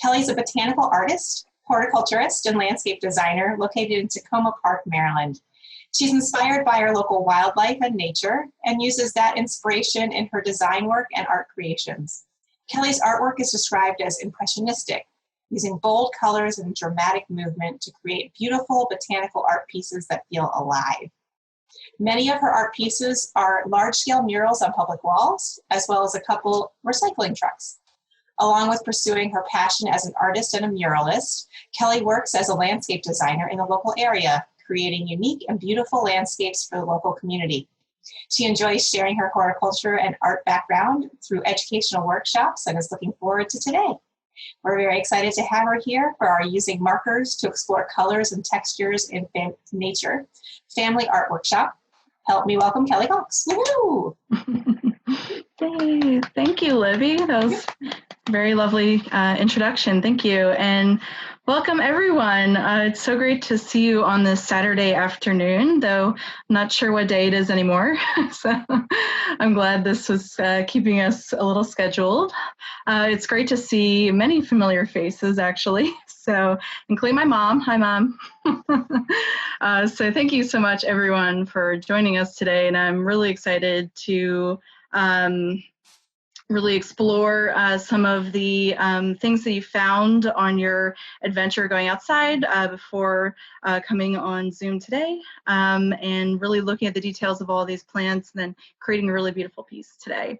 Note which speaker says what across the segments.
Speaker 1: Kellie's a botanical artist, horticulturist, and landscape designer located in Tacoma Park, Maryland. She's inspired by our local wildlife and nature and uses that inspiration in her design work and art creations. Kellie's artwork is described as impressionistic, using bold colors and dramatic movement to create beautiful botanical art pieces that feel alive. Many of her art pieces are large-scale murals on public walls, as well as a couple recycling trucks. Along with pursuing her passion as an artist and a muralist, Kellie works as a landscape designer in the local area, creating unique and beautiful landscapes for the local community. She enjoys sharing her horticulture and art background through educational workshops and is looking forward to today. We're very excited to have her here for our Using Markers to Explore Colors and Textures in Nature Family Art Workshop. Help me welcome Kellie Cox. Woo-hoo!
Speaker 2: Hey, thank you, Libby. That was a very lovely introduction. Thank you. And welcome, everyone. It's so great to see you on this Saturday afternoon, though I'm not sure what day it is anymore. So I'm glad this was keeping us a little scheduled. It's great to see many familiar faces, actually. So, including my mom. Hi, Mom. So thank you so much, everyone, for joining us today. And I'm really excited to really explore some of the things that you found on your adventure going outside before coming on Zoom today, and really looking at the details of all these plants and then creating a really beautiful piece today.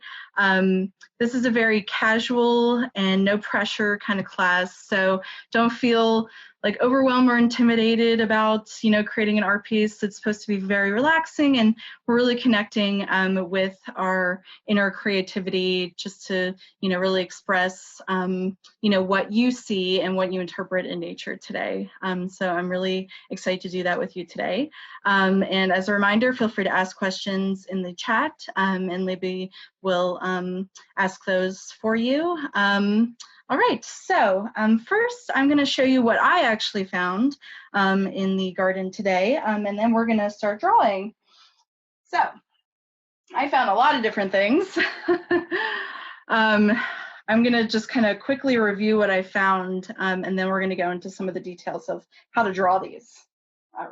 Speaker 2: This is a very casual and no pressure kind of class, so don't feel like overwhelmed or intimidated about, creating an art piece. It's supposed to be very relaxing, and we're really connecting with our inner creativity just to, really express, what you see and what you interpret in nature today. So I'm really excited to do that with you today. And as a reminder, feel free to ask questions in the chat, and Libby will ask those for you. All right, so first I'm going to show you what I actually found in the garden today, and then we're going to start drawing. So I found a lot of different things. I'm going to just kind of quickly review what I found, and then we're going to go into some of the details of how to draw these. All right.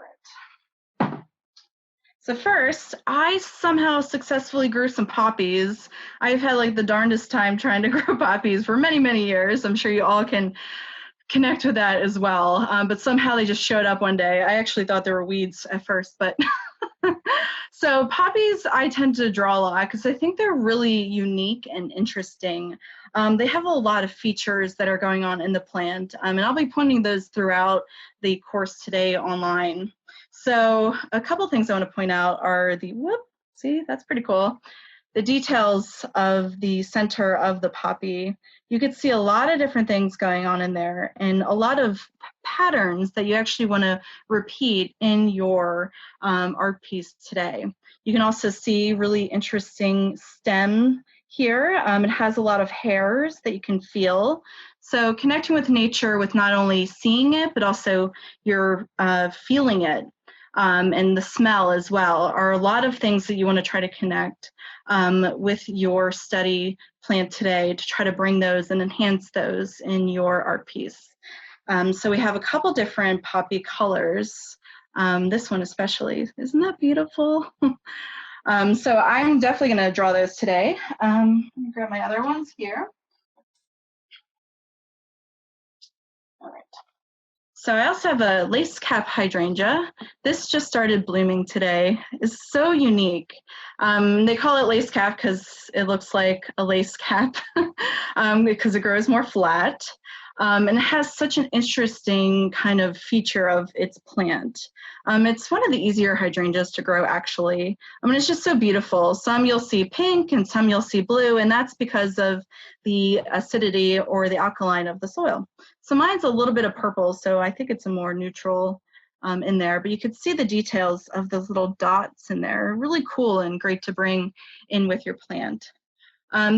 Speaker 2: So first, I somehow successfully grew some poppies. I've had like the darndest time trying to grow poppies for many, many years. I'm sure you all can connect with that as well. But somehow they just showed up one day. I actually thought they were weeds at first, but so poppies I tend to draw a lot because I think they're really unique and interesting. They have a lot of features that are going on in the plant, and I'll be pointing those throughout the course today online. So a couple things I want to point out are see, that's pretty cool. The details of the center of the poppy. You could see a lot of different things going on in there and a lot of patterns that you actually want to repeat in your art piece today. You can also see really interesting stem here. It has a lot of hairs that you can feel. So connecting with nature with not only seeing it, but also you're feeling it. And the smell as well are a lot of things that you want to try to connect with your study plant today to try to bring those and enhance those in your art piece. So we have a couple different poppy colors. This one especially, isn't that beautiful? So I'm definitely going to draw those today. Let me grab my other ones here. All right. So I also have a Lacecap Hydrangea. This just started blooming today. It's so unique. They call it Lacecap because it looks like a lace cap because it grows more flat. And it has such an interesting kind of feature of its plant. It's one of the easier hydrangeas to grow, actually. It's just so beautiful. Some you'll see pink and some you'll see blue, and that's because of the acidity or the alkaline of the soil. So mine's a little bit of purple, so I think it's a more neutral in there, but you could see the details of those little dots in there. Really cool and great to bring in with your plant.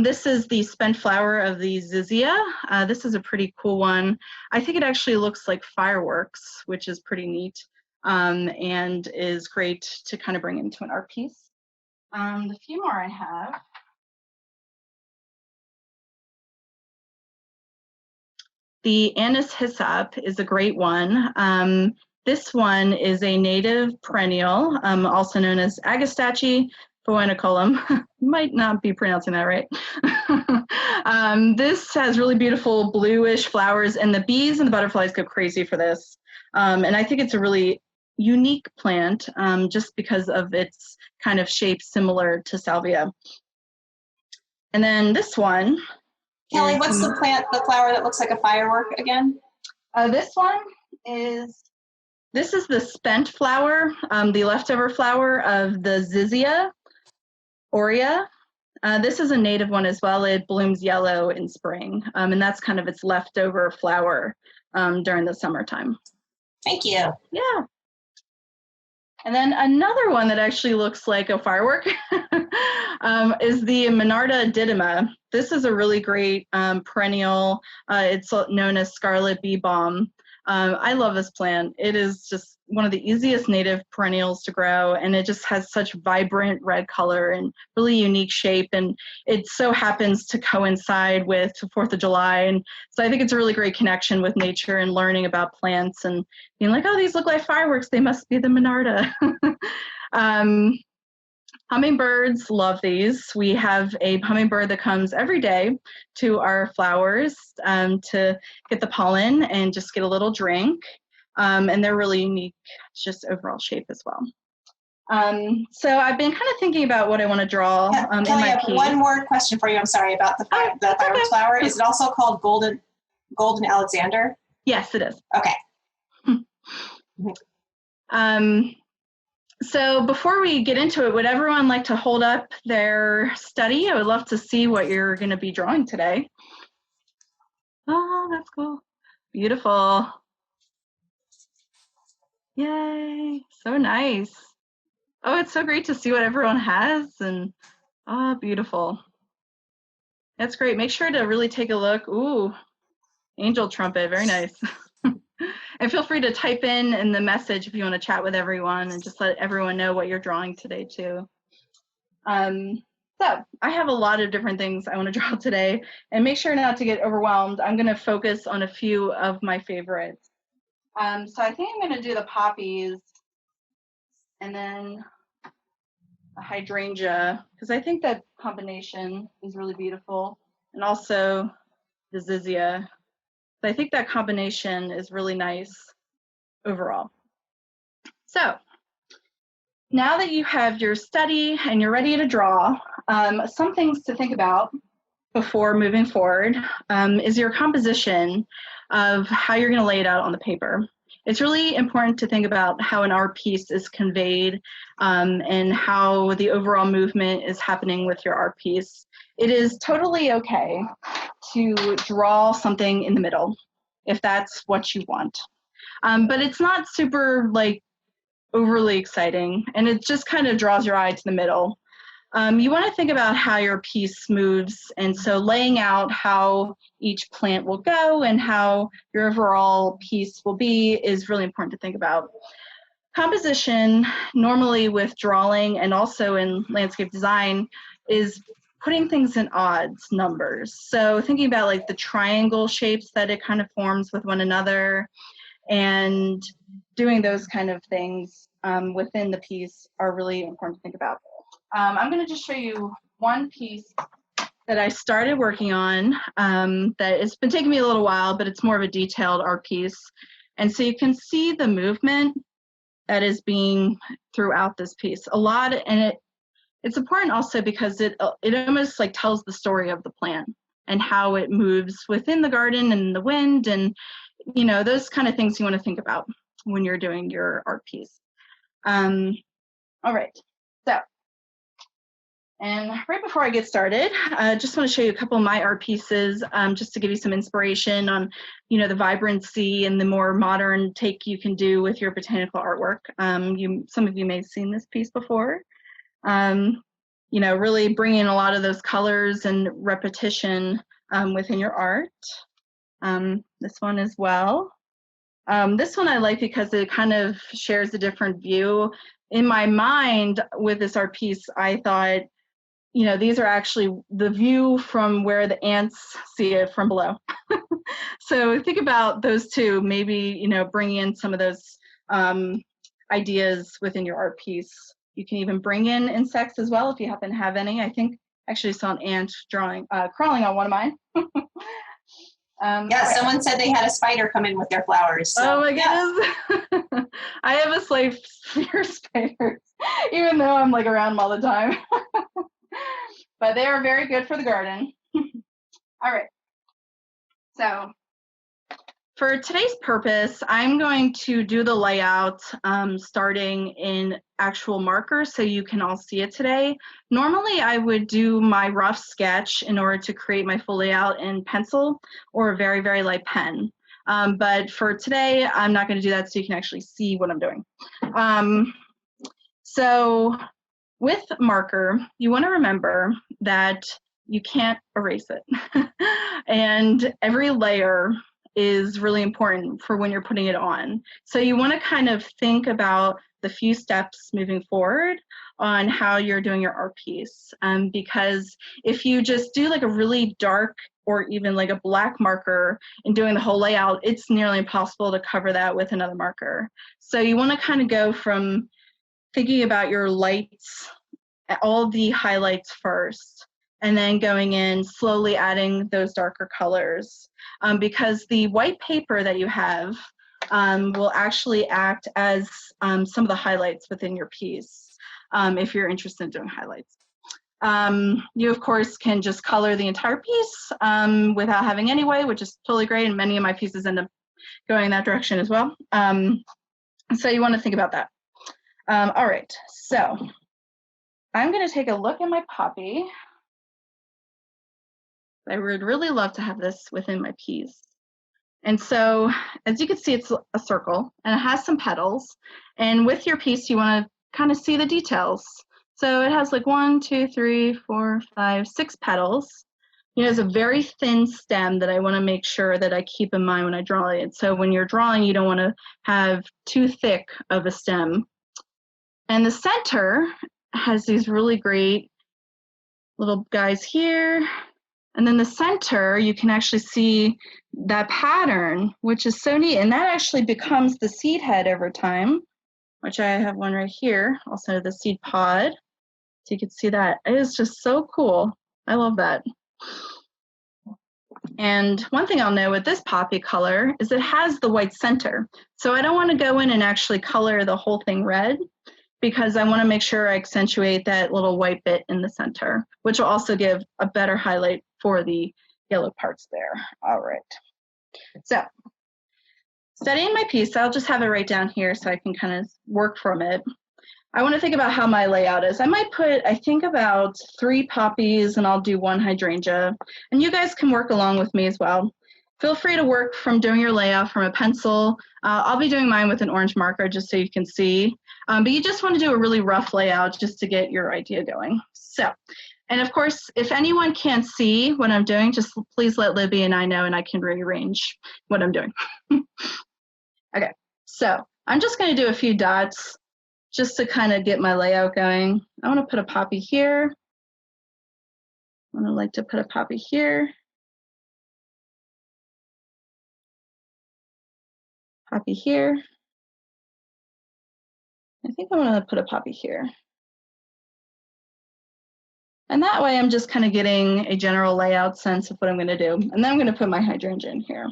Speaker 2: This is the spent flower of the Zizia. This is a pretty cool one. I think it actually looks like fireworks, which is pretty neat and is great to kind of bring into an art piece. The few more I have. The Anise Hyssop is a great one. This one is a native perennial, also known as Agastache phoeniculum. Might not be pronouncing that right. This has really beautiful bluish flowers, and the bees and the butterflies go crazy for this. And I think it's a really unique plant just because of its kind of shape similar to salvia. And then this one.
Speaker 1: Kellie, what's the plant, the flower that looks like a firework again?
Speaker 2: This one is, this is the spent flower, the leftover flower of the Zizia aurea. This is a native one as well. It blooms yellow in spring, and that's kind of its leftover flower during the summertime.
Speaker 1: Thank you.
Speaker 2: Yeah. And then another one that actually looks like a firework is the Monarda Didyma. This is a really great perennial. It's known as Scarlet Bee Balm. I love this plant. It is just one of the easiest native perennials to grow, and it just has such vibrant red color and really unique shape, and it so happens to coincide with 4th of July, and so I think it's a really great connection with nature and learning about plants and being like, oh, these look like fireworks, they must be the Monarda. Hummingbirds love these. We have a hummingbird that comes every day to our flowers to get the pollen and just get a little drink. And they're really unique, just overall shape as well. So I've been kind of thinking about what I want to draw in
Speaker 1: Kellie,
Speaker 2: my
Speaker 1: I have
Speaker 2: piece.
Speaker 1: one more question for you. I'm sorry about the firework flower. Is it also called golden Alexander?
Speaker 2: Yes, it is.
Speaker 1: Okay.
Speaker 2: So before we get into it, would everyone like to hold up their study? I would love to see what you're going to be drawing today. Oh, that's cool. Beautiful. Yay, so nice. Oh, it's so great to see what everyone has, and beautiful. That's great. Make sure to really take a look. Ooh, angel trumpet, very nice. And feel free to type in the message if you want to chat with everyone and just let everyone know what you're drawing today too. So I have a lot of different things I want to draw today, and make sure not to get overwhelmed. I'm going to focus on a few of my favorites. So I think I'm going to do the poppies and then a hydrangea, because I think that combination is really beautiful, and also the zizia. So I think that combination is really nice overall. So now that you have your study and you're ready to draw, some things to think about before moving forward is your composition of how you're going to lay it out on the paper. It's really important to think about how an art piece is conveyed and how the overall movement is happening with your art piece. It is totally okay to draw something in the middle if that's what you want. But it's not super overly exciting, and it just kind of draws your eye to the middle. You want to think about how your piece moves, and so laying out how each plant will go and how your overall piece will be is really important to think about. Composition, normally with drawing and also in landscape design, is putting things in odds numbers. So thinking about the triangle shapes that it kind of forms with one another, and doing those kind of things within the piece are really important to think about. I'm going to just show you one piece that I started working on that it's been taking me a little while, but it's more of a detailed art piece. And so you can see the movement that is being throughout this piece a lot, and it's important also because it almost tells the story of the plant and how it moves within the garden and the wind, and those kind of things you want to think about when you're doing your art piece. All right, so, and right before I get started, I just want to show you a couple of my art pieces just to give you some inspiration on, the vibrancy and the more modern take you can do with your botanical artwork. Some of you may have seen this piece before. Really bringing a lot of those colors and repetition within your art. This one as well. This one I like because it kind of shares a different view. In my mind with this art piece, I thought you know, these are actually the view from where the ants see it from below. So think about those two, maybe, you know, bringing in some of those ideas within your art piece. You can even bring in insects as well if you happen to have any. I think actually saw an ant crawling on one of mine.
Speaker 1: Yeah, someone said they had a spider come in with their flowers. So,
Speaker 2: oh my goodness. I have a slave for spiders, even though I'm like around them all the time. But they are very good for the garden. All right. So for today's purpose, I'm going to do the layout starting in actual markers so you can all see it today. Normally, I would do my rough sketch in order to create my full layout in pencil or a very, very light pen. But for today, I'm not going to do that so you can actually see what I'm doing. So with marker, you want to remember that you can't erase it. And every layer is really important for when you're putting it on. So you want to kind of think about the few steps moving forward on how you're doing your art piece. Because if you just do like a really dark or even like a black marker and doing the whole layout, it's nearly impossible to cover that with another marker. So you want to kind of go from thinking about your lights, all the highlights first, and then going in slowly adding those darker colors. Because the white paper that you have will actually act as some of the highlights within your piece, if you're interested in doing highlights. You, of course, can just color the entire piece without having any white, which is totally great, and many of my pieces end up going in that direction as well. So you want to think about that. All right, so I'm going to take a look at my poppy. I would really love to have this within my piece. And so, as you can see, it's a circle, and it has some petals. And with your piece, you want to kind of see the details. So it has like 1, 2, 3, 4, 5, 6 petals. You know, it's a very thin stem that I want to make sure that I keep in mind when I draw it. So when you're drawing, you don't want to have too thick of a stem. And the center has these really great little guys here. And then the center, you can actually see that pattern, which is so neat. And that actually becomes the seed head over time, which I have one right here, also the seed pod. So you can see that. It is just so cool. I love that. And one thing I'll know with this poppy color is it has the white center. So I don't want to go in and actually color the whole thing red, because I want to make sure I accentuate that little white bit in the center, which will also give a better highlight for the yellow parts there. All right. So studying my piece, I'll just have it right down here so I can kind of work from it. I want to think about how my layout is. I might put, I think, about 3 poppies, and I'll do 1 hydrangea. And you guys can work along with me as well. Feel free to work from doing your layout from a pencil. I'll be doing mine with an orange marker just so you can see. But you just want to do a really rough layout just to get your idea going. So, and of course, if anyone can't see what I'm doing, just please let Libby and I know, and I can rearrange what I'm doing. Okay, so I'm just going to do a few dots just to kind of get my layout going. I want to put a poppy here. I would like to put a poppy here. Poppy here. I think I want to put a poppy here. And that way I'm just kind of getting a general layout sense of what I'm going to do. And then I'm going to put my hydrangea in here.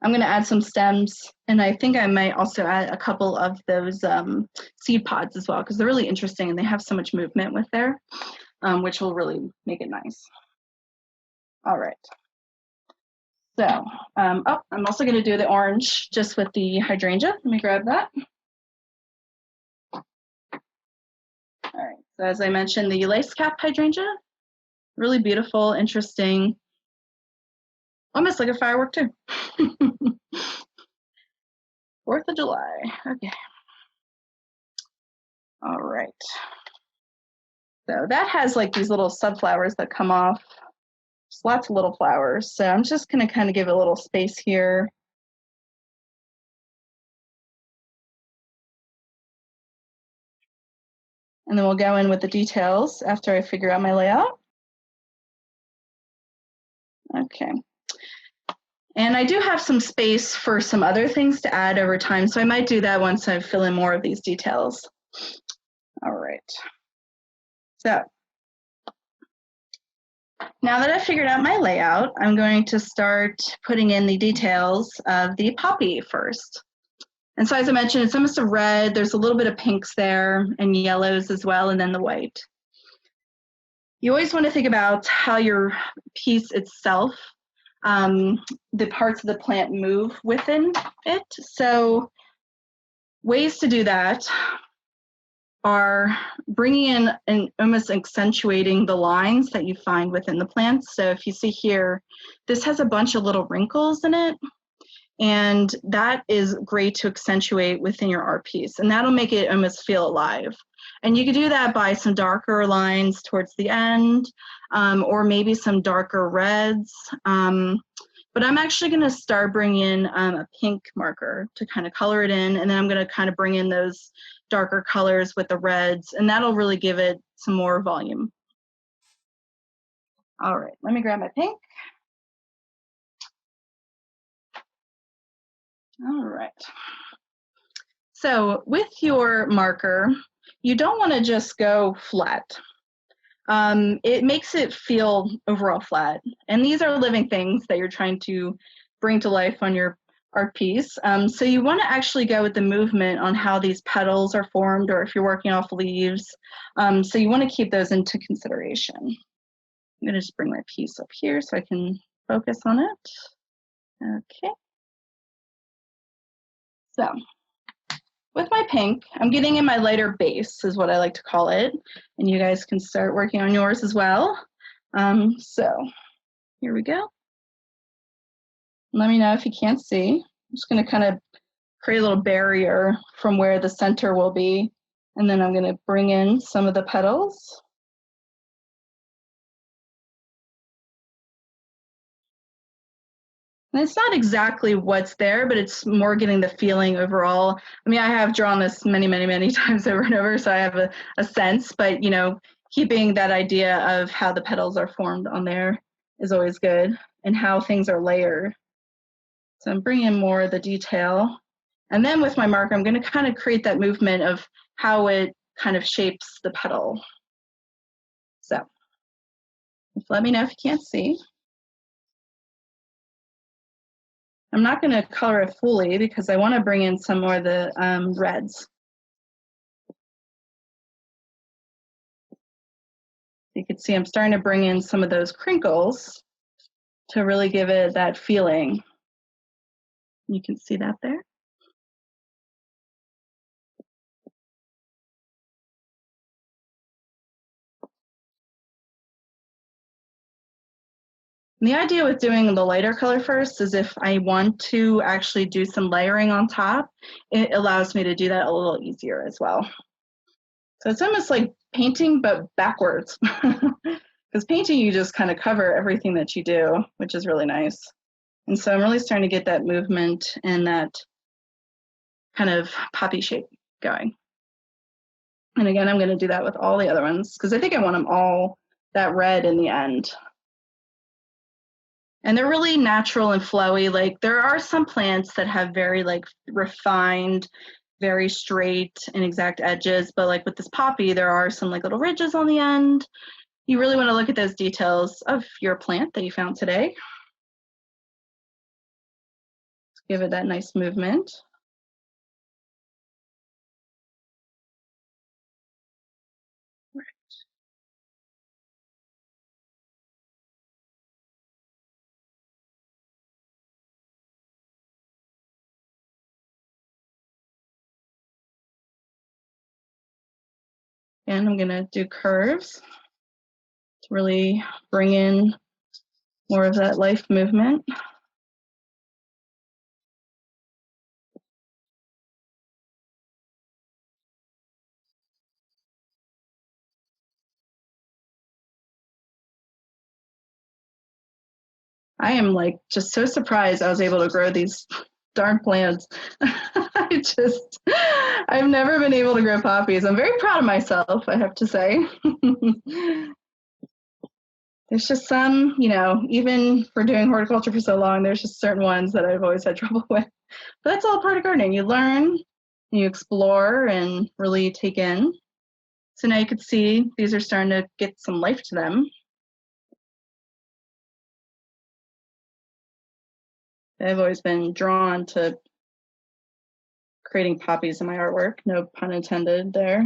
Speaker 2: I'm going to add some stems, and I think I might also add a couple of those seed pods as well, because they're really interesting and they have so much movement with there, which will really make it nice. All right. So, I'm also going to do the orange just with the hydrangea. Let me grab that. All right, so as I mentioned, the Lacecap Hydrangea, really beautiful, interesting, almost like a firework too. 4th of July, okay. All right. So that has like these little subflowers that come off. Just lots of little flowers. So I'm just gonna kind of give it a little space here. And then we'll go in with the details after I figure out my layout. Okay. And I do have some space for some other things to add over time, so I might do that once I fill in more of these details. All right. So now that I've figured out my layout, I'm going to start putting in the details of the poppy first. And so as I mentioned, it's almost a red. There's a little bit of pinks there and yellows as well, and then the white. You always want to think about how your piece itself, the parts of the plant move within it. So ways to do that are bringing in and almost accentuating the lines that you find within the plants. So if you see here, this has a bunch of little wrinkles in it, and that is great to accentuate within your art piece, and that'll make it almost feel alive. And you can do that by some darker lines towards the end, or maybe some darker reds. But I'm actually going to start bringing in a pink marker to kind of color it in, and then I'm going to kind of bring in those darker colors with the reds, and that'll really give it some more volume. All right, let me grab my pink. All right. So with your marker, you don't want to just go flat. It makes it feel overall flat. And these are living things that you're trying to bring to life on your art piece. So you want to actually go with the movement on how these petals are formed, or if you're working off leaves. So you want to keep those into consideration. I'm going to just bring my piece up here so I can focus on it. Okay. So with my pink, I'm getting in my lighter base, is what I like to call it. And you guys can start working on yours as well. So here we go. Let me know if you can't see. I'm just going to kind of create a little barrier from where the center will be. And then I'm going to bring in some of the petals. And it's not exactly what's there, but it's more getting the feeling overall. I mean, I have drawn this many, many, many times over and over, so I have a sense, but you know, keeping that idea of how the petals are formed on there is always good, and how things are layered. So I'm bringing in more of the detail. And then with my marker, I'm going to kind of create that movement of how it kind of shapes the petal. So just let me know if you can't see. I'm not going to color it fully because I want to bring in some more of the reds. You can see I'm starting to bring in some of those crinkles to really give it that feeling. You can see that there. And the idea with doing the lighter color first is if I want to actually do some layering on top, it allows me to do that a little easier as well. So it's almost like painting, but backwards. Because painting, you just kind of cover everything that you do, which is really nice. And so I'm really starting to get that movement and that kind of poppy shape going. And again, I'm going to do that with all the other ones because I think I want them all that red in the end. And they're really natural and flowy. Like there are some plants that have very like refined, very straight and exact edges, but like with this poppy, there are some like little ridges on the end. You really want to look at those details of your plant that you found today. Give it that nice movement. And I'm going to do curves to really bring in more of that life movement. I am like just so surprised I was able to grow these darn plants. I've never been able to grow poppies. I'm very proud of myself, I have to say. There's just some, you know, even for doing horticulture for so long, there's just certain ones that I've always had trouble with. But that's all part of gardening. You learn, you explore, and really take in. So now you can see these are starting to get some life to them. I've always been drawn to creating poppies in my artwork, no pun intended there.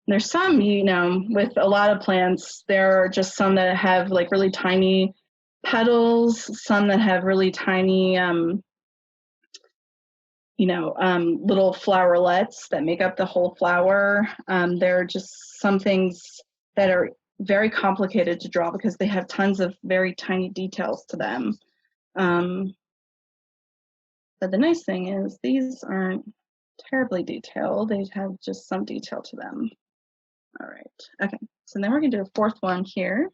Speaker 2: There's some, you know, with a lot of plants, there are just some that have like really tiny petals, some that have really tiny, little flowerlets that make up the whole flower. There are just some things that are very complicated to draw because they have tons of very tiny details to them. But the nice thing is these aren't terribly detailed. They have just some detail to them. All right, okay, so then we're gonna do a fourth one here.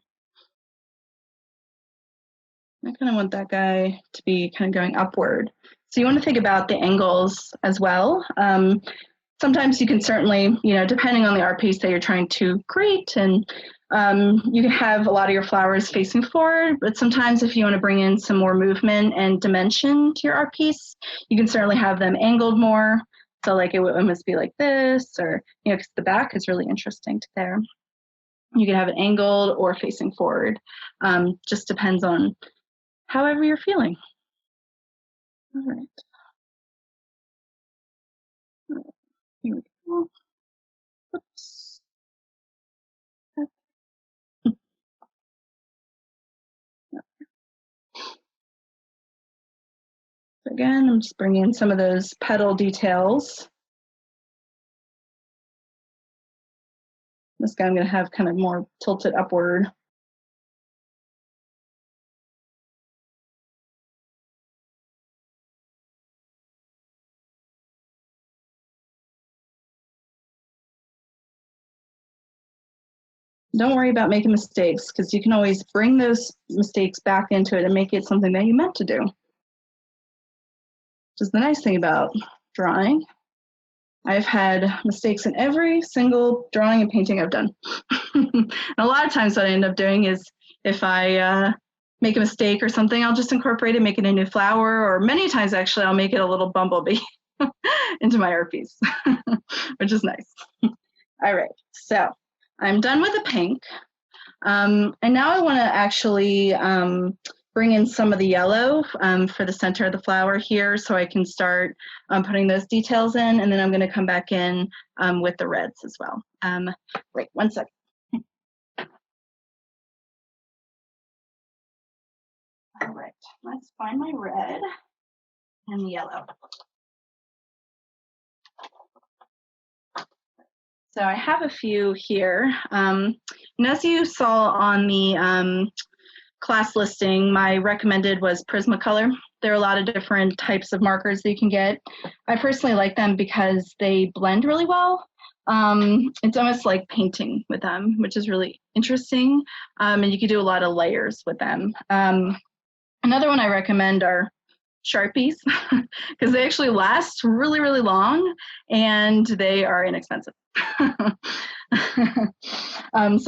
Speaker 2: I kind of want that guy to be kind of going upward. So you want to think about the angles as well. Sometimes you can certainly, you know, depending on the art piece that you're trying to create, and you can have a lot of your flowers facing forward, but sometimes if you want to bring in some more movement and dimension to your art piece, you can certainly have them angled more. So like it must be like this, or, you know, because the back is really interesting to there. You can have it angled or facing forward. Just depends on however you're feeling. All right. Here we go. Oops. Again, I'm just bringing in some of those petal details. This guy I'm going to have kind of more tilted upward. Don't worry about making mistakes, because you can always bring those mistakes back into it and make it something that you meant to do. Which is the nice thing about drawing. I've had mistakes in every single drawing and painting I've done. And a lot of times what I end up doing is if I make a mistake or something, I'll just incorporate it, make it a new flower, or many times actually I'll make it a little bumblebee into my art piece, which is nice. All right, so I'm done with the pink. And now I want to actually bring in some of the yellow for the center of the flower here, so I can start putting those details in, and then I'm going to come back in with the reds as well. Wait, one second. All right, let's find my red and the yellow. So I have a few here. And as you saw on the class listing, my recommended was Prismacolor. There are a lot of different types of markers that you can get. I personally like them because they blend really well. It's almost like painting with them, which is really interesting. And you can do a lot of layers with them. Another one I recommend are Sharpies, because they actually last really, really long, and they are inexpensive. So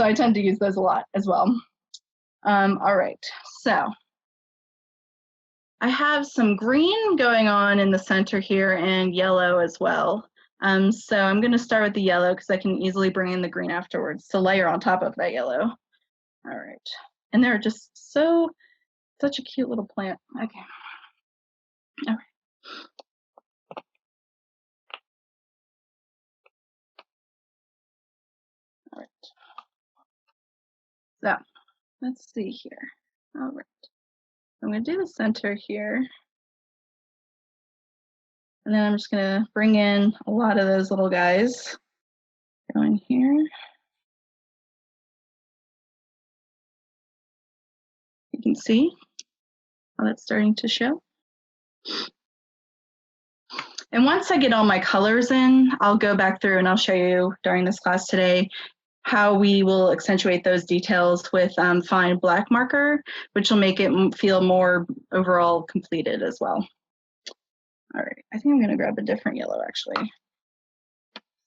Speaker 2: I tend to use those a lot as well. All right, so I have some green going on in the center here and yellow as well. So I'm going to start with the yellow because I can easily bring in the green afterwards to layer on top of that yellow. All right, and they're just such a cute little plant. Okay. All right. All right. So let's see here. All right. I'm going to do the center here. And then I'm just going to bring in a lot of those little guys going here. You can see how that's starting to show. And once I get all my colors in, I'll go back through and I'll show you during this class today how we will accentuate those details with fine black marker, which will make it feel more overall completed as well. All right, I think I'm gonna grab a different yellow actually,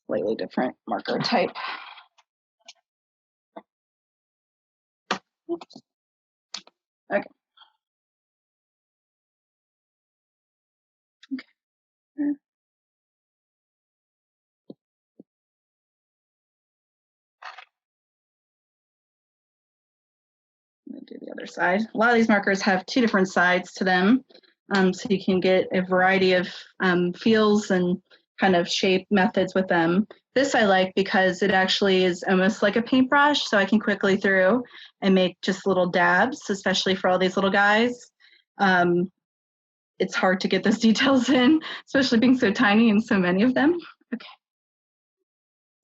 Speaker 2: slightly different marker type. Oops. Okay. Okay. Do the other side. A lot of these markers have two different sides to them, so you can get a variety of feels and kind of shape methods with them. This I like because it actually is almost like a paintbrush, so I can quickly through and make just little dabs, especially for all these little guys. It's hard to get those details in, especially being so tiny and so many of them. Okay,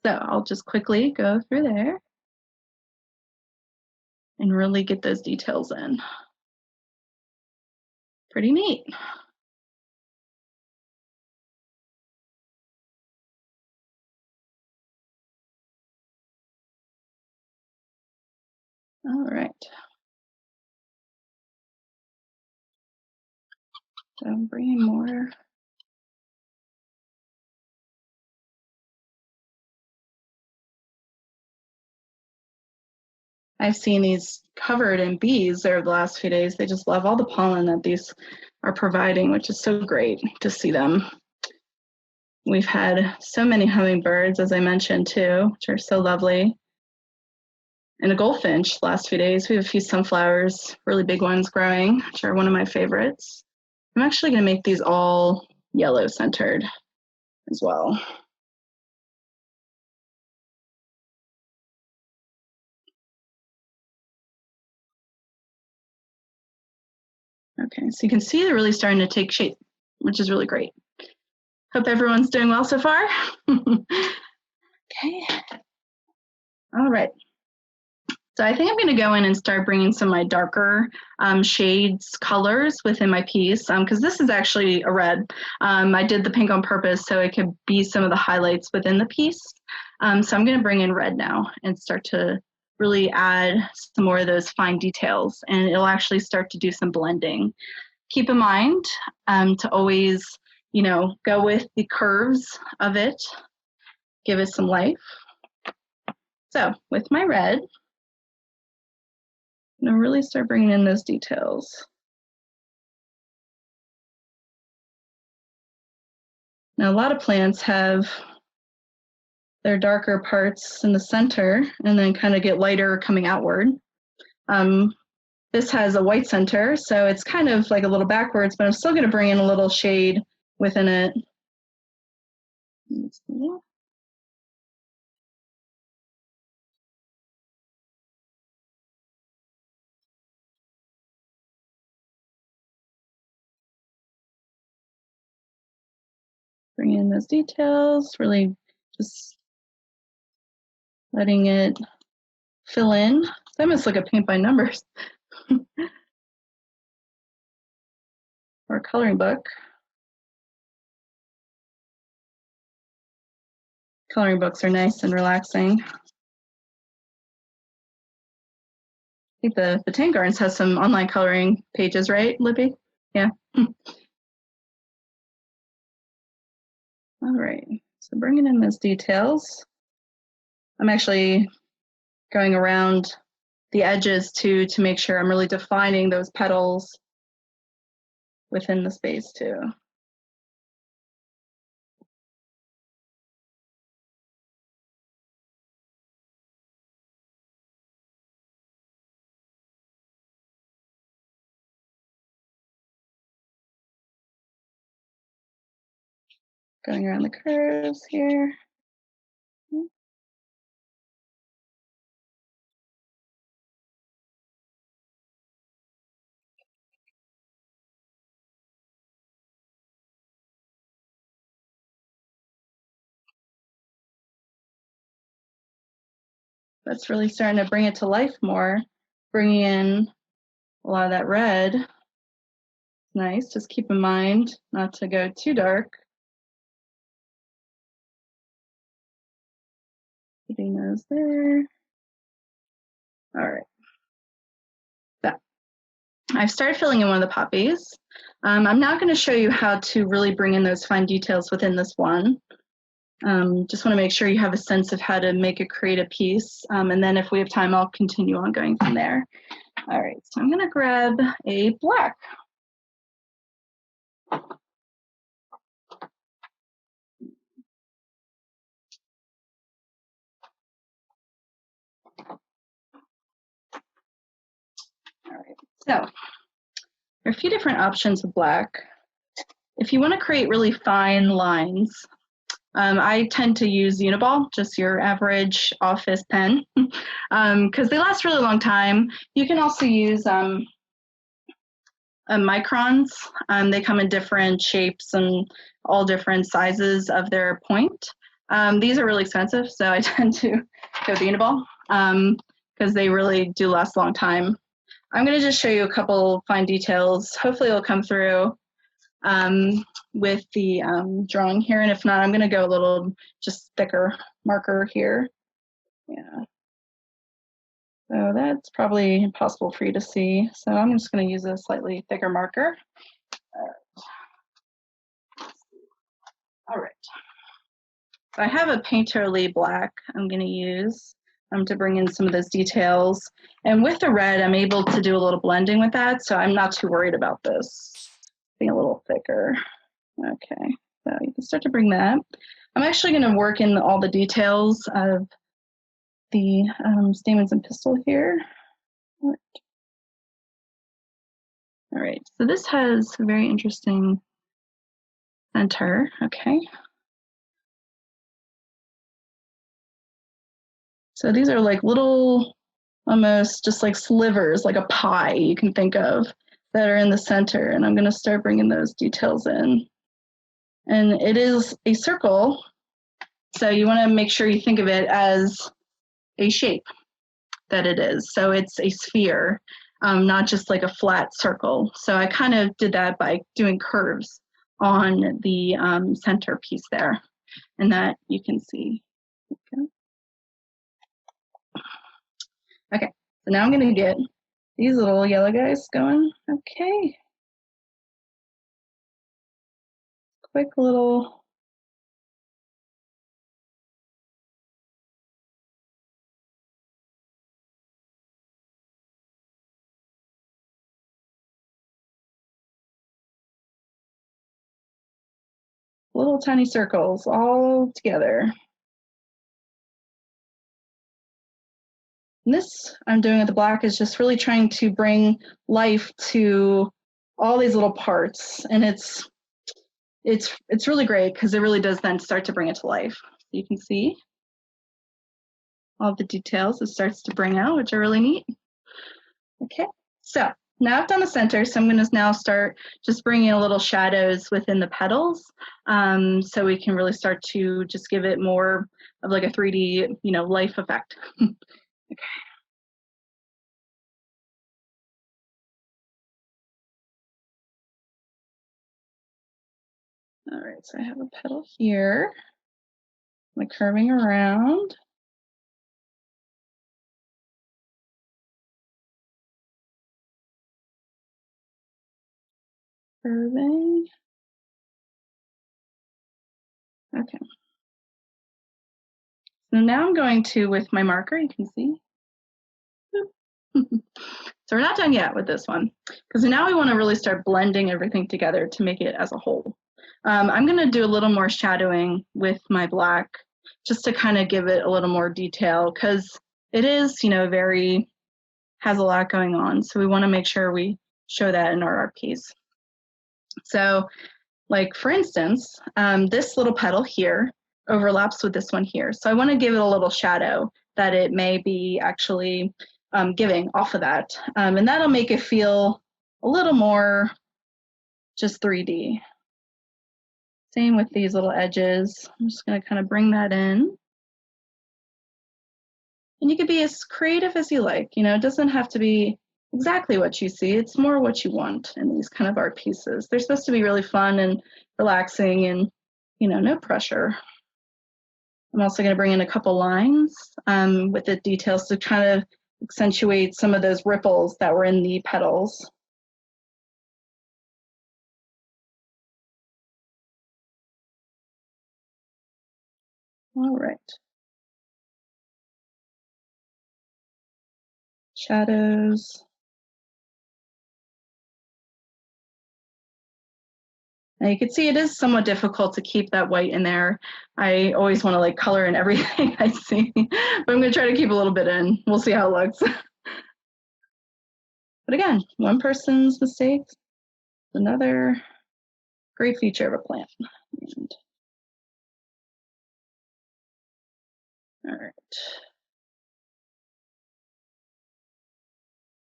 Speaker 2: so I'll just quickly go through there and really get those details in. Pretty neat. All right. So I'm bringing more. I've seen these covered in bees over the last few days. They just love all the pollen that these are providing, which is so great to see them. We've had so many hummingbirds, as I mentioned too, which are so lovely. And a goldfinch last few days. We have a few sunflowers, really big ones growing, which are one of my favorites. I'm actually gonna make these all yellow centered as well. Okay, so you can see they're really starting to take shape, which is really great. Hope everyone's doing well so far. Okay. All right. So I think I'm going to go in and start bringing some of my darker shades, colors within my piece, because this is actually a red. I did the pink on purpose so it could be some of the highlights within the piece. So I'm going to bring in red now and start to really add some more of those fine details, and it'll actually start to do some blending. Keep in mind to always, go with the curves of it, give it some life. So with my red, I'm gonna really start bringing in those details. Now, a lot of plants have their darker parts in the center and then kind of get lighter coming outward. This has a white center, so it's kind of like a little backwards, but I'm still gonna bring in a little shade within it. Bring in those details, really just letting it fill in. It's almost like a paint by numbers or a coloring book. Coloring books are nice and relaxing. I think the Botanic Gardens has some online coloring pages, right, Libby? Yeah. All right, so bringing in those details. I'm actually going around the edges to make sure I'm really defining those petals within the space too. Going around the curves here. That's really starting to bring it to life more, bringing in a lot of that red. Nice, just keep in mind not to go too dark. putting those there. All right. So I've started filling in one of the poppies. I'm now going to show you how to really bring in those fine details within this one. Just want to make sure you have a sense of how to create a piece. And then if we have time, I'll continue on going from there. All right, so I'm going to grab a black. All right, so there are a few different options of black. If you want to create really fine lines, I tend to use Uniball, just your average office pen, because they last a really long time. You can also use microns. They come in different shapes and all different sizes of their point. These are really expensive, so I tend to go with Uniball because they really do last a long time. I'm going to just show you a couple fine details. Hopefully it'll come through with the drawing here, and if not, I'm going to go a little just thicker marker here. Yeah. So that's probably impossible for you to see. So I'm just going to use a slightly thicker marker. All right. So I have a Painterly black I'm going to use to bring in some of those details. And with the red, I'm able to do a little blending with that, so I'm not too worried about this being a little thicker. Okay, so you can start to bring that. I'm actually going to work in all the details of the stamens and pistil here. All right, so this has a very interesting center. Okay. So these are like little, almost just like slivers, like a pie you can think of, that are in the center. And I'm going to start bringing those details in. And it is a circle, so you want to make sure you think of it as a shape that it is. So it's a sphere, not just like a flat circle. So I kind of did that by doing curves on the center piece there, and that you can see. Okay, so now I'm going to get these little yellow guys going. Okay. Quick little tiny circles all together. And this I'm doing with the black is just really trying to bring life to all these little parts, and it's really great because it really does then start to bring it to life. You can see all the details it starts to bring out, which are really neat. Okay, so now I've done the center, so I'm going to now start just bringing in little shadows within the petals, so we can really start to just give it more of like a 3D, life effect. Okay. All right, so I have a petal here. I'm curving around. Curving. Okay. So now I'm going to, with my marker, you can see. So we're not done yet with this one, because now we want to really start blending everything together to make it as a whole. I'm going to do a little more shadowing with my black, just to kind of give it a little more detail, because it is, has a lot going on. So we want to make sure we show that in our art piece. So, like for instance, this little petal here overlaps with this one here. So I want to give it a little shadow that it may be actually giving off of that. And that'll make it feel a little more just 3D. Same with these little edges. I'm just going to kind of bring that in. And you could be as creative as you like. It doesn't have to be exactly what you see. It's more what you want in these kind of art pieces. They're supposed to be really fun and relaxing and, no pressure. I'm also going to bring in a couple lines with the details to kind of accentuate some of those ripples that were in the petals. All right. Shadows. Now you can see it is somewhat difficult to keep that white in there. I always want to like color in everything I see, but I'm going to try to keep a little bit in. We'll see how it looks. But again, one person's mistakes, another great feature of a plant. And, all right.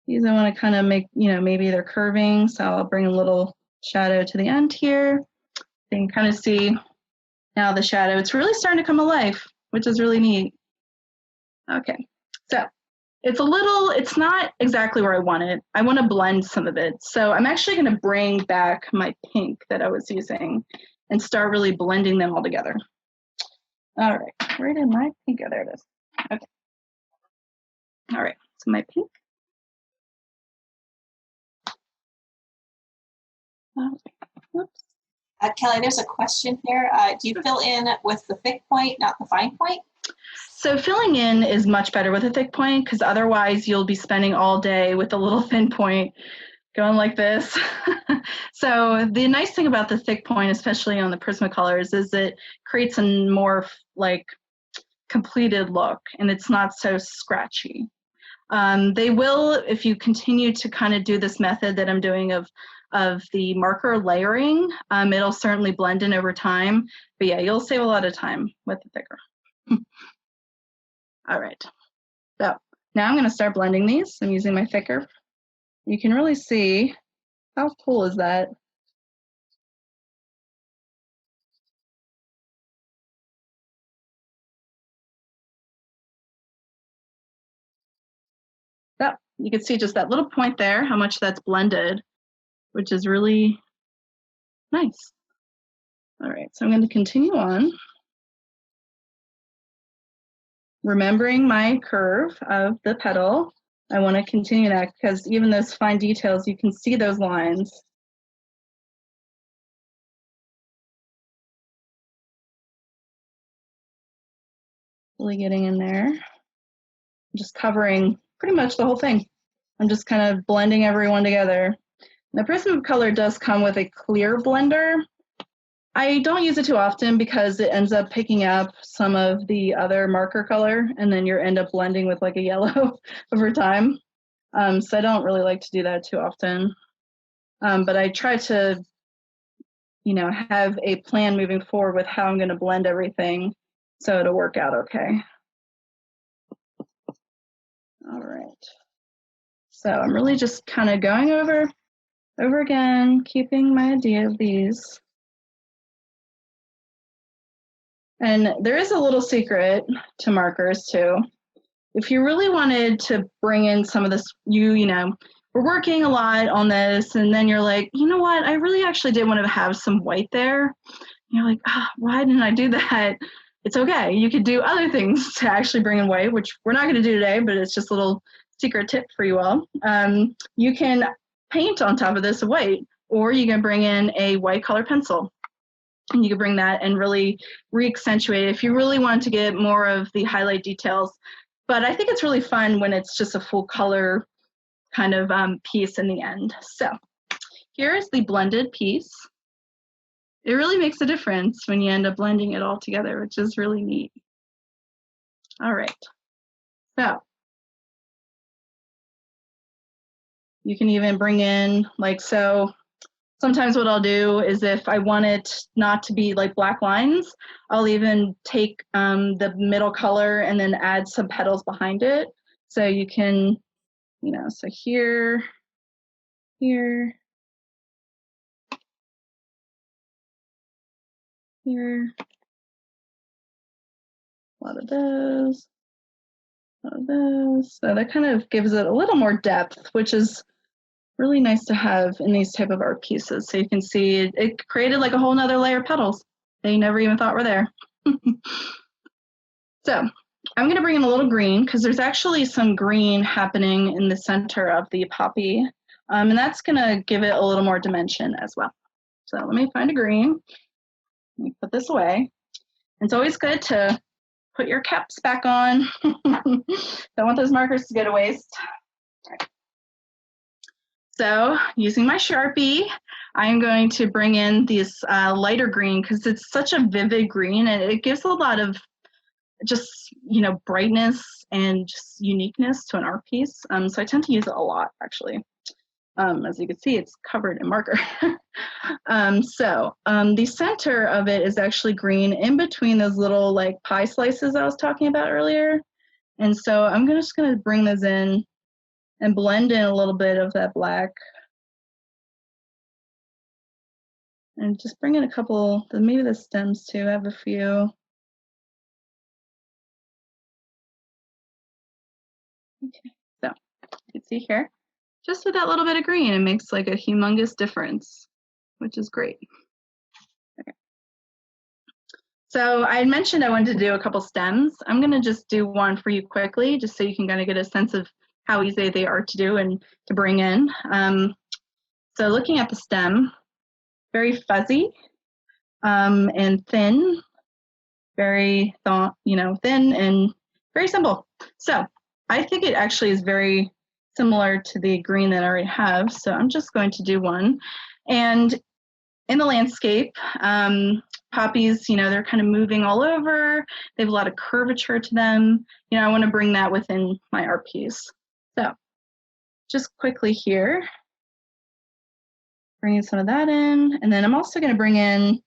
Speaker 2: These I want to kind of make, maybe they're curving, so I'll bring a little shadow to the end here. You can kind of see now the shadow. It's really starting to come alive, which is really neat. Okay, so it's not exactly where I want it. I want to blend some of it. So I'm actually going to bring back my pink that I was using and start really blending them all together. All right, where did my pink go? There it is. Okay. All right, so my pink. Whoops.
Speaker 1: Kelly, there's a question here. Do you fill in with the thick point, not the fine point?
Speaker 2: So filling in is much better with a thick point because otherwise you'll be spending all day with a little thin point going like this. So the nice thing about the thick point, especially on the Prismacolors, is it creates a more like completed look and it's not so scratchy. They will, if you continue to kind of do this method that I'm doing of the marker layering, it'll certainly blend in over time. But yeah, you'll save a lot of time with the thicker. All right, so now I'm going to start blending these. I'm using my thicker. You can really see how cool is that. So you can see just that little point there, how much that's blended, which is really nice. All right, so I'm going to continue on. Remembering my curve of the petal, I want to continue that because even those fine details, you can see those lines. Really getting in there. Just covering pretty much the whole thing. I'm just kind of blending everyone together. The Prismacolor does come with a clear blender. I don't use it too often because it ends up picking up some of the other marker color and then you end up blending with like a yellow over time. So I don't really like to do that too often. But I try to, have a plan moving forward with how I'm going to blend everything so it'll work out okay. All right. So I'm really just kind of going over again, keeping my idea of these. And there is a little secret to markers too. If you really wanted to bring in some of this, we're working a lot on this, and then you're like, you know what, I really actually did want to have some white there. And you're like, why didn't I do that? It's okay. You could do other things to actually bring in white, which we're not going to do today, but it's just a little secret tip for you all. You can paint on top of this white, or you can bring in a white color pencil. And you can bring that and really re-accentuate it if you really want to get more of the highlight details. But I think it's really fun when it's just a full color kind of piece in the end. So here's the blended piece. It really makes a difference when you end up blending it all together, which is really neat. All right, so you can even bring in so sometimes what I'll do is if I want it not to be like black lines, I'll even take the middle color and then add some petals behind it. So you can, so here, here, here, a lot of those, a lot of those. So that kind of gives it a little more depth, which is really nice to have in these type of art pieces. So you can see it created like a whole nother layer of petals that you never even thought were there. So I'm going to bring in a little green because there's actually some green happening in the center of the poppy, and that's going to give it a little more dimension as well. So let me find a green. Let me put this away. It's always good to put your caps back on. Don't want those markers to go to waste. All right. So using my Sharpie, I'm going to bring in this lighter green because it's such a vivid green and it gives a lot of just, you know, brightness and just uniqueness to an art piece. So I tend to use it a lot, actually. As you can see, it's covered in marker. The center of it is actually green in between those little like pie slices I was talking about earlier. And so I'm just going to bring those in and blend in a little bit of that black. And just bring in a couple, maybe the stems too. I have a few. Okay, so you can see here, just with that little bit of green, it makes like a humongous difference, which is great. Okay. So I mentioned I wanted to do a couple stems. I'm going to just do one for you quickly, just so you can kind of get a sense of how easy they are to do and to bring in. So looking at the stem, very fuzzy and thin, very thin and very simple. So I think it actually is very similar to the green that I already have. So I'm just going to do one. And in the landscape, poppies, they're kind of moving all over. They have a lot of curvature to them. I want to bring that within my art piece. So just quickly here, bringing some of that in. And then I'm also going to bring in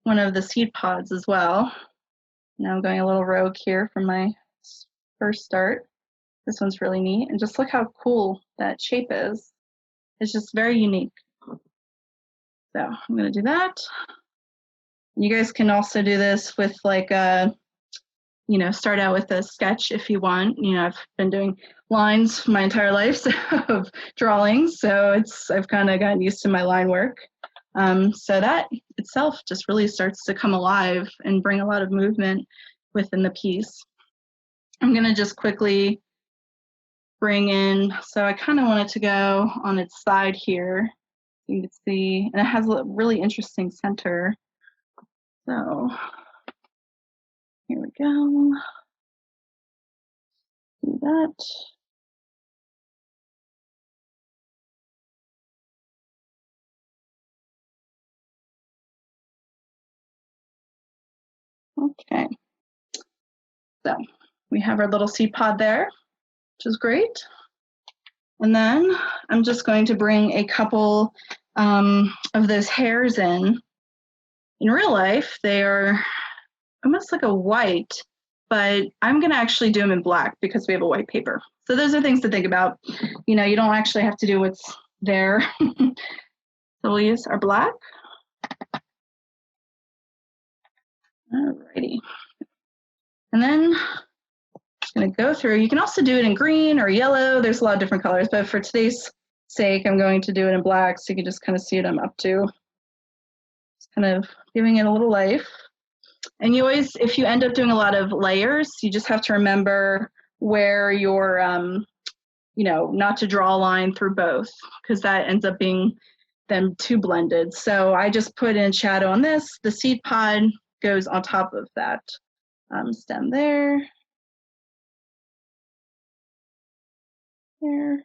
Speaker 2: one of the seed pods as well. Now I'm going a little rogue here from my first start. This one's really neat. And just look how cool that shape is. It's just very unique. So I'm going to do that. You guys can also do this with like start out with a sketch if you want. I've been doing lines my entire life of drawing, so I've kind of gotten used to my line work. So that itself just really starts to come alive and bring a lot of movement within the piece. I'm going to just quickly bring in, so I kind of want it to go on its side here. You can see, and it has a really interesting center. So here we go. Do that. Okay. So we have our little seed pod there, which is great. And then I'm just going to bring a couple of those hairs in. In real life, they are almost like a white, but I'm going to actually do them in black because we have a white paper. So those are things to think about. You don't actually have to do what's there. So we'll use our black. Alrighty. And then I'm going to go through. You can also do it in green or yellow. There's a lot of different colors, but for today's sake, I'm going to do it in black so you can just kind of see what I'm up to. Just kind of giving it a little life. And you always, if you end up doing a lot of layers, you just have to remember where you're, not to draw a line through both because that ends up being them too blended. So I just put in shadow on this. The seed pod goes on top of that stem there. There.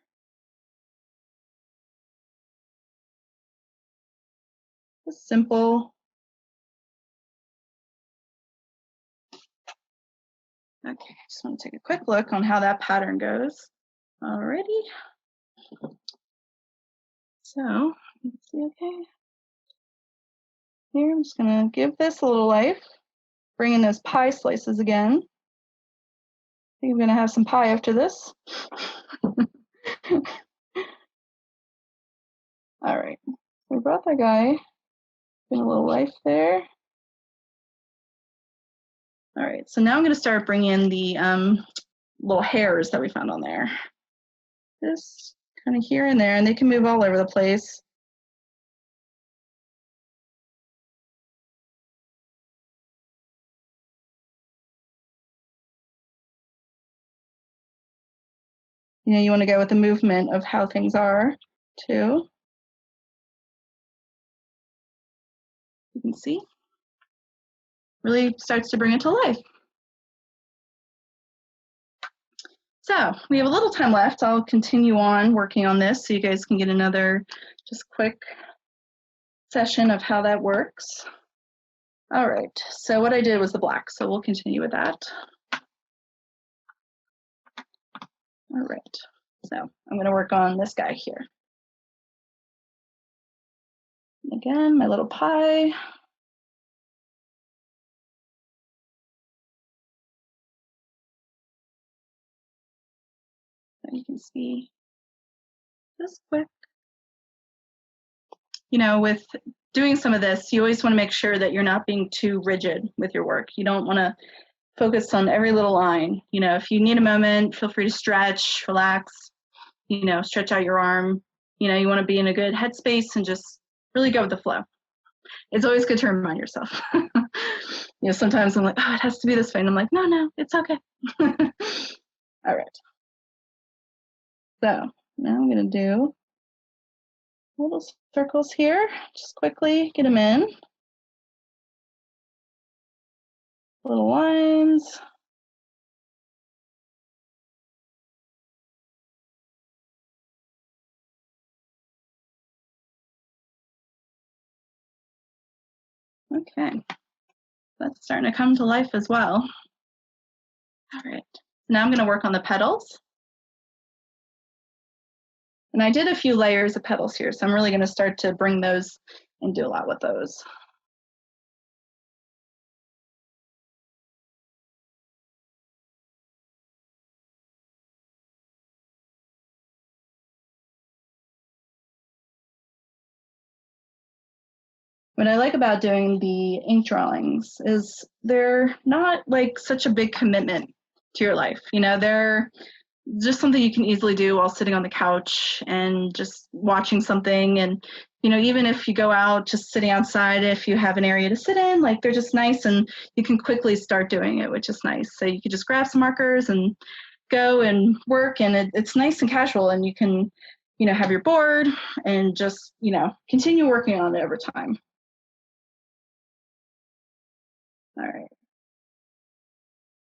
Speaker 2: Just simple. Okay, just want to take a quick look on how that pattern goes. Alrighty. So, let's see, okay. Here, I'm just gonna give this a little life. Bring in those pie slices again. I think I'm gonna have some pie after this. All right, we brought that guy. Bring a little life there. All right, so now I'm gonna start bringing in the little hairs that we found on there. Just kind of here and there, and they can move all over the place. You know, you want to go with the movement of how things are too. You can see, really starts to bring it to life. So we have a little time left. I'll continue on working on this so you guys can get another just quick session of how that works. All right, so what I did was the black, so we'll continue with that. All right, so I'm gonna work on this guy here. Again, my little pie. So you can see just quick. You know, with doing some of this, you always want to make sure that you're not being too rigid with your work. You don't want to focus on every little line. You know, if you need a moment, feel free to stretch, relax, you know, stretch out your arm. You know, you want to be in a good headspace and just really go with the flow. It's always good to remind yourself. You know, sometimes I'm like, oh, it has to be this way. And I'm like, no, it's okay. All right. So now I'm going to do little circles here. Just quickly get them in. Little lines. Okay, that's starting to come to life as well. All right, now I'm going to work on the petals. And I did a few layers of petals here, so I'm really going to start to bring those and do a lot with those. What I like about doing the ink drawings is they're not like such a big commitment to your life. You know, they're just something you can easily do while sitting on the couch and just watching something. And, you know, even if you go out, just sitting outside, if you have an area to sit in, like they're just nice and you can quickly start doing it, which is nice. So you could just grab some markers and go and work, and it's nice and casual, and you can, you know, have your board and just, you know, continue working on it over time. All right.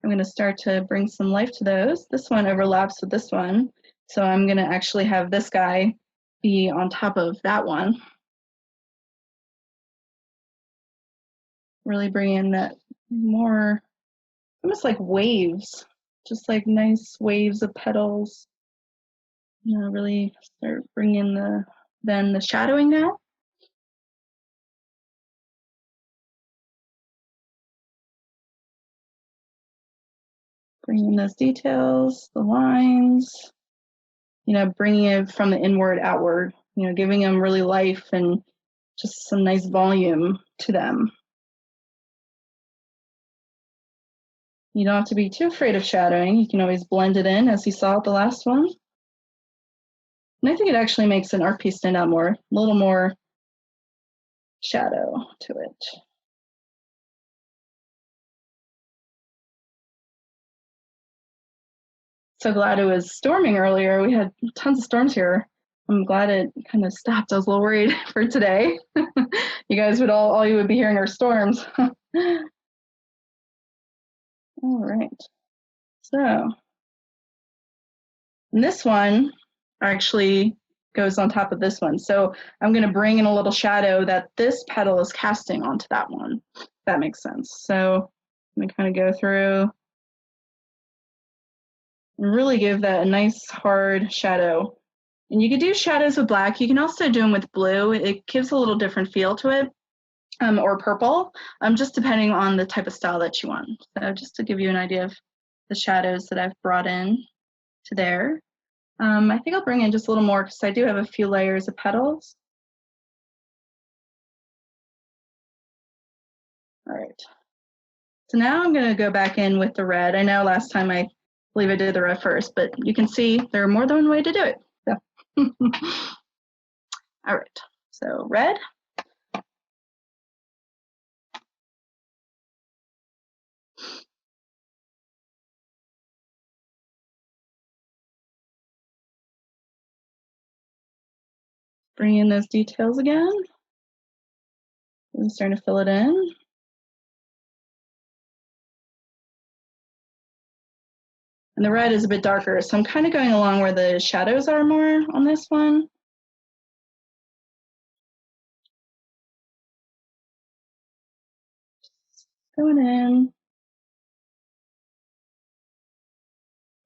Speaker 2: I'm going to start to bring some life to those. This one overlaps with this one, so I'm going to actually have this guy be on top of that one. Really bring in that more, almost like waves, just like nice waves of petals. You know, really start bringing the shadowing now. Bringing those details, the lines, you know, bringing it from the inward outward, you know, giving them really life and just some nice volume to them. You don't have to be too afraid of shadowing. You can always blend it in, as you saw with the last one. And I think it actually makes an art piece stand out more, a little more shadow to it. So glad it was storming earlier. We had tons of storms here. I'm glad it kind of stopped. I was a little worried for today. You guys would all you would be hearing are storms. All right. So, and this one actually goes on top of this one. So I'm going to bring in a little shadow that this petal is casting onto that one. If that makes sense. So I'm going to kind of go through and really give that a nice hard shadow. And you could do shadows with black. You can also do them with blue. It gives a little different feel to it, or purple, just depending on the type of style that you want. So just to give you an idea of the shadows that I've brought in to there. I think I'll bring in just a little more because I do have a few layers of petals. All right. So now I'm going to go back in with the red. I know last time I believe I did the red first, but you can see there are more than one way to do it. So. All right. So red. Bring in those details again. I'm starting to fill it in. And the red is a bit darker, so I'm kind of going along where the shadows are more on this one. Going in.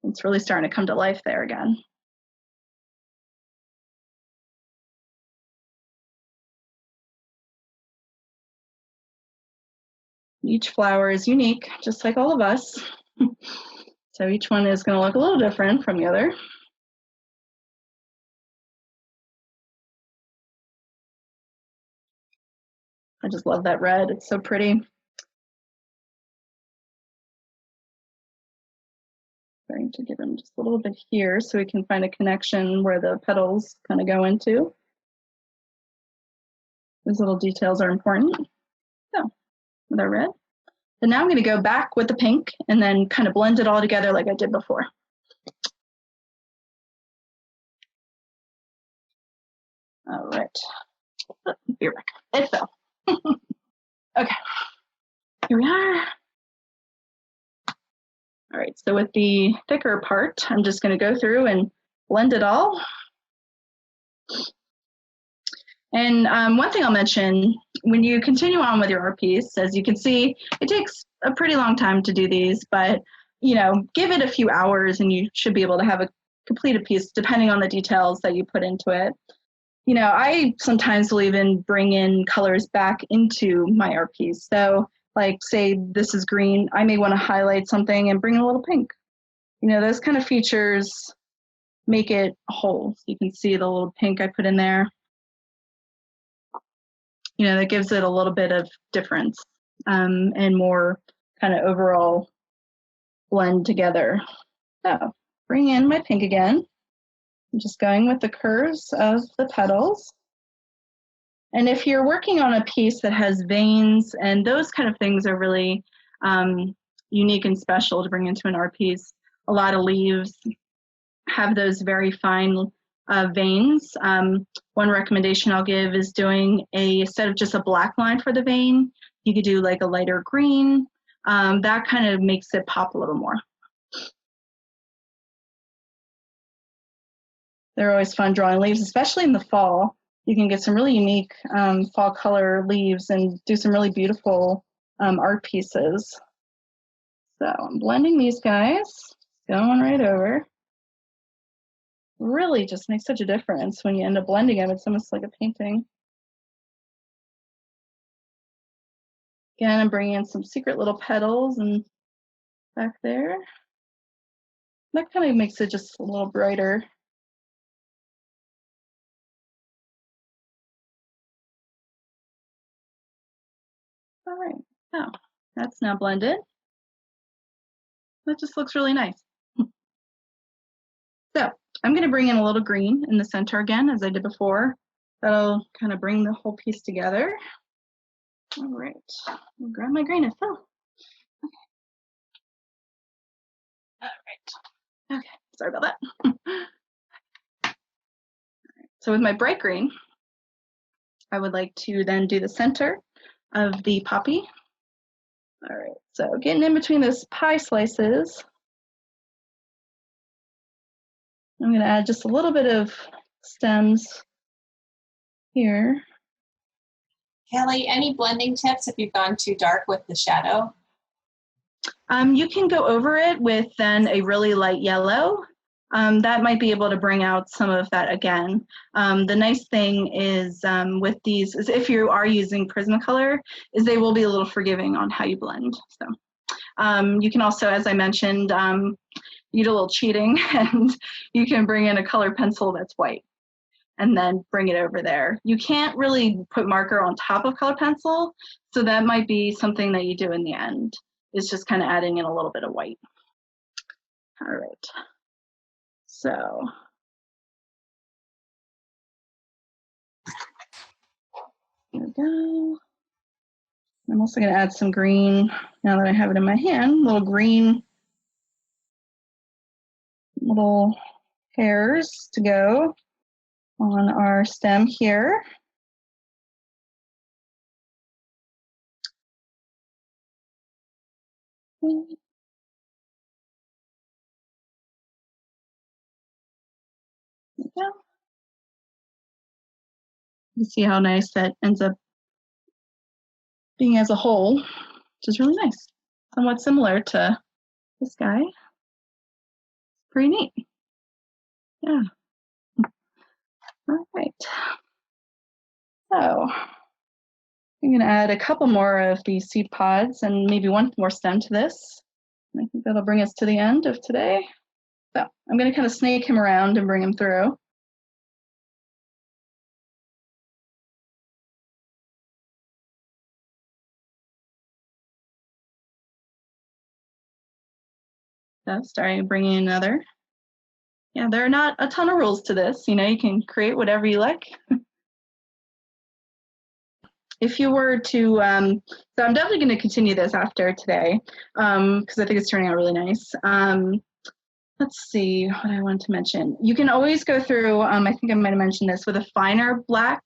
Speaker 2: It's really starting to come to life there again. Each flower is unique, just like all of us. So each one is going to look a little different from the other. I just love that red, it's so pretty. Going to give him just a little bit here so we can find a connection where the petals kind of go into. Those little details are important. So, with our red. And now I'm going to go back with the pink and then kind of blend it all together like I did before. All right. Oh, be right back. It fell. Okay. Here we are. All right, so with the thicker part, I'm just going to go through and blend it all. And one thing I'll mention, when you continue on with your art piece, as you can see, it takes a pretty long time to do these, but you know, give it a few hours and you should be able to have a completed piece depending on the details that you put into it. You know, I sometimes will even bring in colors back into my art piece. So like say this is green, I may want to highlight something and bring in a little pink. You know, those kind of features make it whole. So you can see the little pink I put in there. You know, that gives it a little bit of difference and more kind of overall blend together. So bring in my pink again. I'm just going with the curves of the petals. And if you're working on a piece that has veins and those kind of things are really unique and special to bring into an art piece, a lot of leaves have those very fine veins. One recommendation I'll give is doing instead of just a black line for the vein, you could do like a lighter green. That kind of makes it pop a little more. They're always fun drawing leaves, especially in the fall. You can get some really unique fall color leaves and do some really beautiful art pieces. So I'm blending these guys, going right over. Really just makes such a difference when you end up blending them. It's almost like a painting. Again, I'm bringing in some secret little petals and back there. That kind of makes it just a little brighter. All right, now that's now blended. That just looks really nice. So I'm going to bring in a little green in the center again, as I did before. That'll kind of bring the whole piece together. All right, I'll grab my green. It fell. Okay. All right. Okay, sorry about that. So with my bright green, I would like to then do the center of the poppy. All right, so getting in between those pie slices, I'm going to add just a little bit of stems here.
Speaker 1: Kellie, any blending tips if you've gone too dark with the shadow?
Speaker 2: You can go over it with then a really light yellow. That might be able to bring out some of that again. The nice thing is with these, is if you are using Prismacolor, is they will be a little forgiving on how you blend. So you can also, as I mentioned, you do a little cheating and you can bring in a color pencil that's white and then bring it over there. You can't really put marker on top of color pencil, so that might be something that you do in the end. It's just kind of adding in a little bit of white. All right. So here we go. I'm also going to add some green now that I have it in my hand, little green little hairs to go. on our stem here. There we go. You see how nice that ends up being as a whole, which is really nice. Somewhat similar to this guy. Pretty neat. Yeah. All right. So I'm going to add a couple more of these seed pods and maybe one more stem to this. I think that'll bring us to the end of today. So I'm going to kind of snake him around and bring him through. So starting bringing another. Yeah, there are not a ton of rules to this. You know, you can create whatever you like. If you were to, so I'm definitely going to continue this after today because I think it's turning out really nice. Let's see what I want to mention. You can always go through, I think I might have mentioned this, with a finer black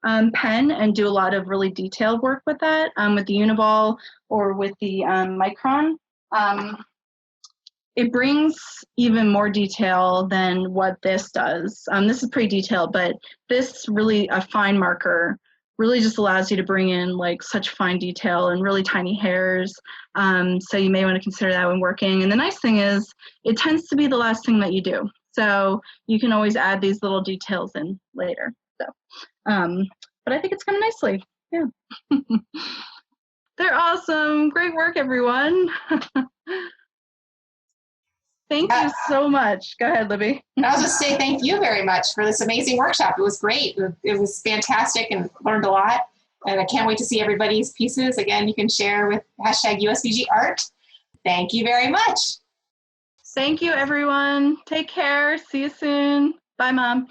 Speaker 2: pen and do a lot of really detailed work with that, with the Uniball or with the Micron. It brings even more detail than what this does. This is pretty detailed, but this really, a fine marker, really just allows you to bring in like such fine detail and really tiny hairs. So you may want to consider that when working. And the nice thing is it tends to be the last thing that you do. So you can always add these little details in later. So, but I think it's come nicely. Yeah. They're awesome. Great work, everyone. Thank you so much. Go ahead, Libby.
Speaker 1: I'll just say thank you very much for this amazing workshop. It was great. It was fantastic and learned a lot. And I can't wait to see everybody's pieces. Again, you can share with #USBGArt. Thank you very much.
Speaker 2: Thank you, everyone. Take care. See you soon. Bye, Mom.